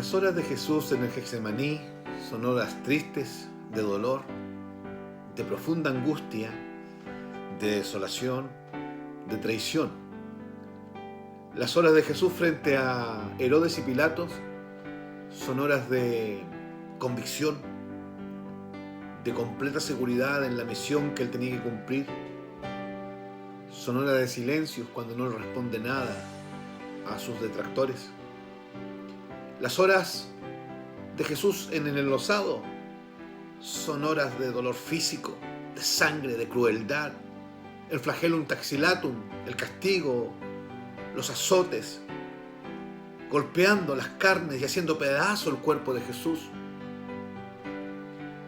Las horas de Jesús en el Getsemaní son horas tristes, de dolor, de profunda angustia, de desolación, de traición. Las horas de Jesús frente a Herodes y Pilatos son horas de convicción, de completa seguridad en la misión que él tenía que cumplir. Son horas de silencios cuando no le responde nada a sus detractores. Las horas de Jesús en el enlosado son horas de dolor físico, de sangre, de crueldad, el flagellum taxillatum, el castigo, los azotes, golpeando las carnes y haciendo pedazo el cuerpo de Jesús.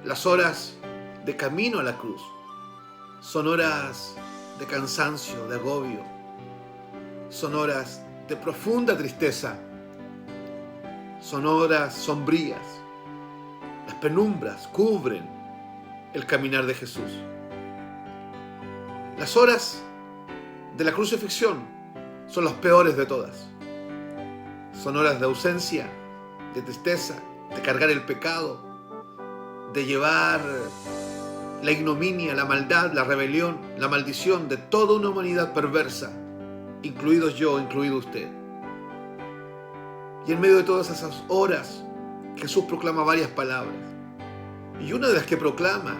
Las horas de camino a la cruz son horas de cansancio, de agobio, son horas de profunda tristeza, son horas sombrías. Las penumbras cubren el caminar de Jesús. Las horas de la crucifixión son las peores de todas. Son horas de ausencia, de tristeza, de cargar el pecado, de llevar la ignominia, la maldad, la rebelión, la maldición de toda una humanidad perversa, incluidos yo, incluido usted. Y en medio de todas esas horas, Jesús proclama varias palabras. Y una de las que proclama,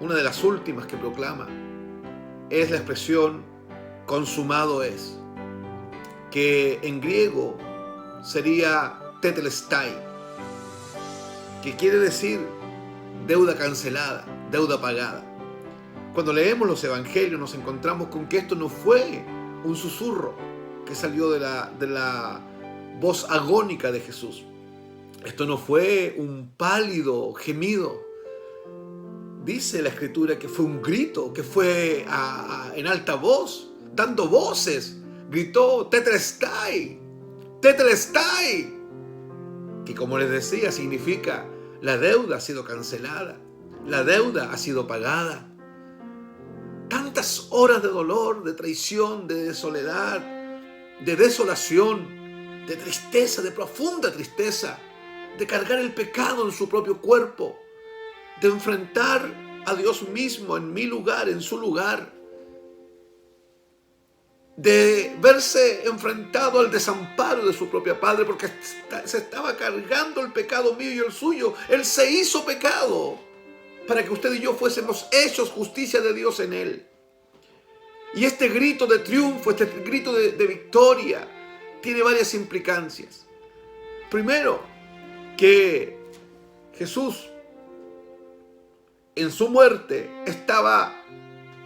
una de las últimas que proclama, es la expresión consumado es, que en griego sería tetelestai, que quiere decir deuda cancelada, deuda pagada. Cuando leemos los evangelios nos encontramos con que esto no fue un susurro que salió de la voz agónica de Jesús. Esto no fue un pálido gemido. Dice la Escritura que fue un grito, que fue en alta voz, dando voces. Gritó tetelestai, tetelestai, que como les decía significa la deuda ha sido cancelada, la deuda ha sido pagada. Tantas horas de dolor, de traición, de soledad, de desolación, de tristeza, de profunda tristeza, de cargar el pecado en su propio cuerpo, de enfrentar a Dios mismo en mi lugar, en su lugar, de verse enfrentado al desamparo de su propio Padre porque se estaba cargando el pecado mío y el suyo. Él se hizo pecado para que usted y yo fuésemos hechos justicia de Dios en Él. Y este grito de triunfo, este grito de victoria, tiene varias implicancias. Primero, que Jesús en su muerte estaba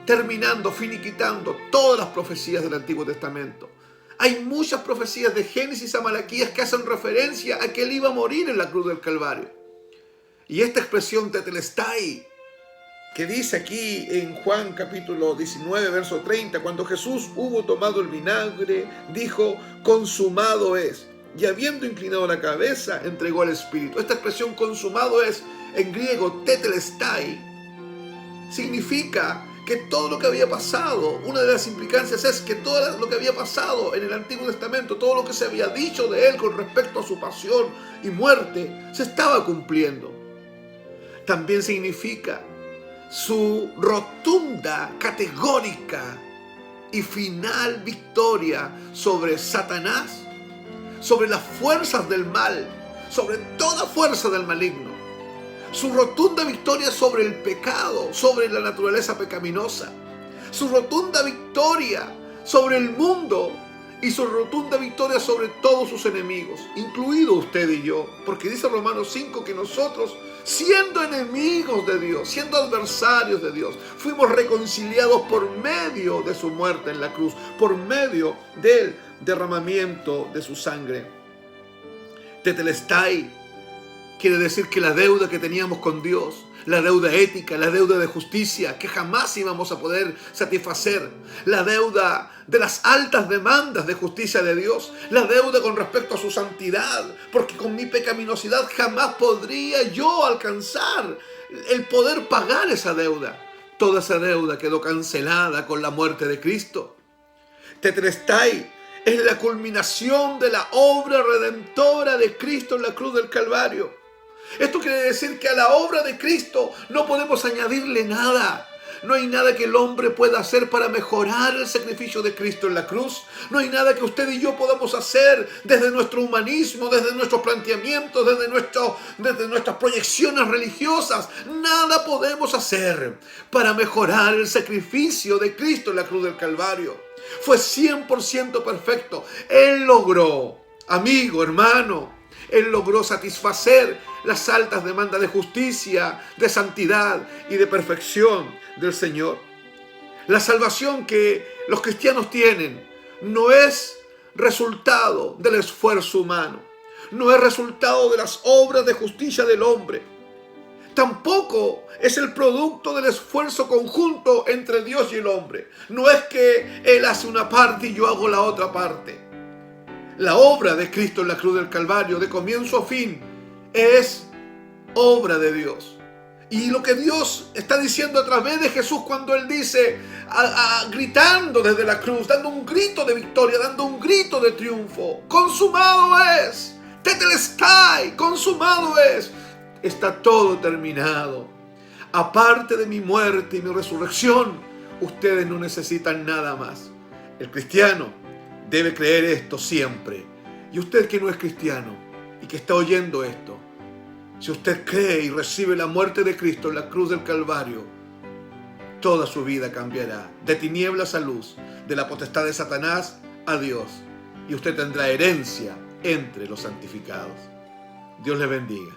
terminando, finiquitando todas las profecías del Antiguo Testamento. Hay muchas profecías de Génesis a Malaquías que hacen referencia a que Él iba a morir en la cruz del Calvario. Y esta expresión tetelestai, que dice aquí en Juan capítulo 19, verso 30, cuando Jesús hubo tomado el vinagre, dijo, consumado es. Y habiendo inclinado la cabeza, entregó al Espíritu. Esta expresión consumado es, en griego, tetelestai, significa que todo lo que había pasado, una de las implicancias es que todo lo que había pasado en el Antiguo Testamento, todo lo que se había dicho de Él con respecto a su pasión y muerte, se estaba cumpliendo. También significa su rotunda, categórica y final victoria sobre Satanás, sobre las fuerzas del mal, sobre toda fuerza del maligno. Su rotunda victoria sobre el pecado, sobre la naturaleza pecaminosa. Su rotunda victoria sobre el mundo y su rotunda victoria sobre todos sus enemigos, incluido usted y yo. Porque dice Romanos 5 que nosotros, siendo enemigos de Dios, siendo adversarios de Dios, fuimos reconciliados por medio de su muerte en la cruz, por medio del derramamiento de su sangre. Tetelestai quiere decir que la deuda que teníamos con Dios, la deuda ética, la deuda de justicia, que jamás íbamos a poder satisfacer, la deuda de las altas demandas de justicia de Dios, la deuda con respecto a su santidad, porque con mi pecaminosidad jamás podría yo alcanzar el poder pagar esa deuda. Toda esa deuda quedó cancelada con la muerte de Cristo. Tetelestai es la culminación de la obra redentora de Cristo en la cruz del Calvario. Esto quiere decir que a la obra de Cristo no podemos añadirle nada. No hay nada que el hombre pueda hacer para mejorar el sacrificio de Cristo en la cruz. No hay nada que usted y yo podamos hacer desde nuestro humanismo, desde nuestros planteamientos, desde nuestras proyecciones religiosas. Nada podemos hacer para mejorar el sacrificio de Cristo en la cruz del Calvario. Fue 100% perfecto. Él logró, amigo, hermano, Él logró satisfacer las altas demandas de justicia, de santidad y de perfección del Señor. La salvación que los cristianos tienen no es resultado del esfuerzo humano, no es resultado de las obras de justicia del hombre. Tampoco es el producto del esfuerzo conjunto entre Dios y el hombre. No es que Él hace una parte y yo hago la otra parte. La obra de Cristo en la cruz del Calvario, de comienzo a fin, es obra de Dios. Y lo que Dios está diciendo a través de Jesús cuando Él dice, gritando desde la cruz, dando un grito de victoria, dando un grito de triunfo: consumado es, tetelestai, consumado es, está todo terminado. Aparte de mi muerte y mi resurrección, ustedes no necesitan nada más. El cristiano debe creer esto siempre. Y usted que no es cristiano y que está oyendo esto, si usted cree y recibe la muerte de Cristo en la cruz del Calvario, toda su vida cambiará. De tinieblas a luz, de la potestad de Satanás a Dios. Y usted tendrá herencia entre los santificados. Dios le bendiga.